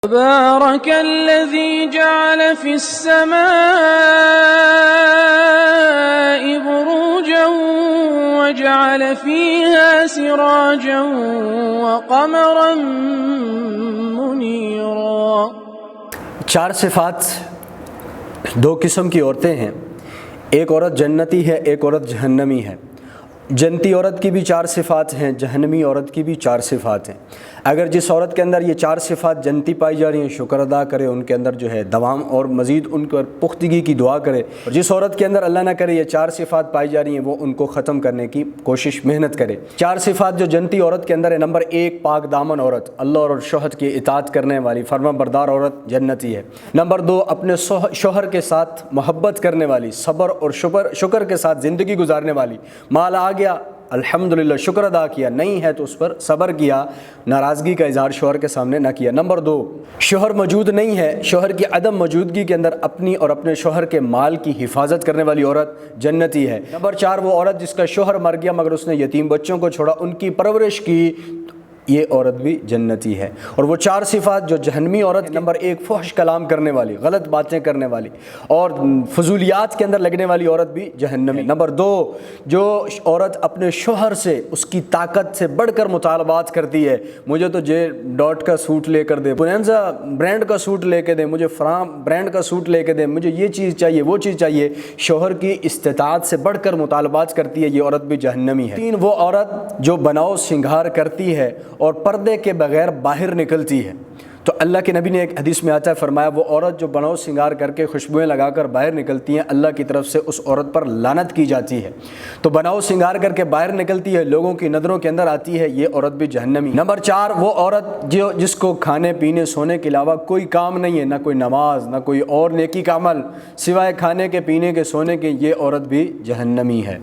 تبارك الذي جعل في السماء بروجا وجعل فيها سراجا وقمرا منيرا۔ چار صفات دو قسم کی عورتیں ہیں، ایک عورت جنتی ہے، ایک عورت جہنمی ہے۔ جنتی عورت کی بھی چار صفات ہیں، جہنمی عورت کی بھی چار صفات ہیں۔ اگر جس عورت کے اندر یہ چار صفات جنتی پائی جا رہی ہیں، شکر ادا کرے، ان کے اندر جو ہے دوام اور مزید ان پر پختگی کی دعا کرے، اور جس عورت کے اندر اللہ نہ کرے یہ چار صفات پائی جا رہی ہیں وہ ان کو ختم کرنے کی کوشش محنت کرے۔ چار صفات جو جنتی عورت کے اندر ہے، نمبر ایک، پاک دامن عورت، اللہ اور شوہر کی اطاعت کرنے والی فرما بردار عورت جنتی ہے۔ نمبر دو، اپنے شوہر کے ساتھ محبت کرنے والی، صبر اور شکر کے ساتھ زندگی گزارنے والی، مال آ گیا الحمدللہ شکر ادا کیا، نہیں ہے تو اس پر صبر کیا، ناراضگی کا اظہار شوہر کے سامنے نہ کیا۔ نمبر دو، شوہر موجود نہیں ہے، شوہر کی عدم موجودگی کے اندر اپنی اور اپنے شوہر کے مال کی حفاظت کرنے والی عورت جنتی ہے۔ نمبر چار، وہ عورت جس کا شوہر مر گیا مگر اس نے یتیم بچوں کو چھوڑا، ان کی پرورش کی، یہ عورت بھی جنتی ہے۔ اور وہ چار صفات جو جہنمی عورت، نمبر ایک، فحش کلام کرنے والی، غلط باتیں کرنے والی اور فضولیات کے اندر لگنے والی عورت بھی جہنمی۔ نمبر دو، جو عورت اپنے شوہر سے اس کی طاقت سے بڑھ کر مطالبات کرتی ہے، مجھے تو جے ڈاٹ کا سوٹ لے کر دے، بونانزا برانڈ کا سوٹ لے کے دے، مجھے فرام برانڈ کا سوٹ لے کے دے، مجھے یہ چیز چاہیے وہ چیز چاہیے، شوہر کی استطاعت سے بڑھ کر مطالبات کرتی ہے، یہ عورت بھی جہنمی ہے۔ تین، وہ عورت جو بناؤ سنگھار کرتی ہے اور پردے کے بغیر باہر نکلتی ہے۔ تو اللہ کے نبی نے ایک حدیث میں آتا ہے، فرمایا وہ عورت جو بناؤ سنگار کر کے خوشبوئیں لگا کر باہر نکلتی ہیں، اللہ کی طرف سے اس عورت پر لعنت کی جاتی ہے۔ تو بناؤ سنگار کر کے باہر نکلتی ہے، لوگوں کی نظروں کے اندر آتی ہے، یہ عورت بھی جہنمی۔ نمبر چار، وہ عورت جس کو کھانے پینے سونے کے علاوہ کوئی کام نہیں ہے، نہ کوئی نماز نہ کوئی اور نیکی کا عمل سوائے کھانے کے پینے کے سونے کے، یہ عورت بھی جہنمی ہے۔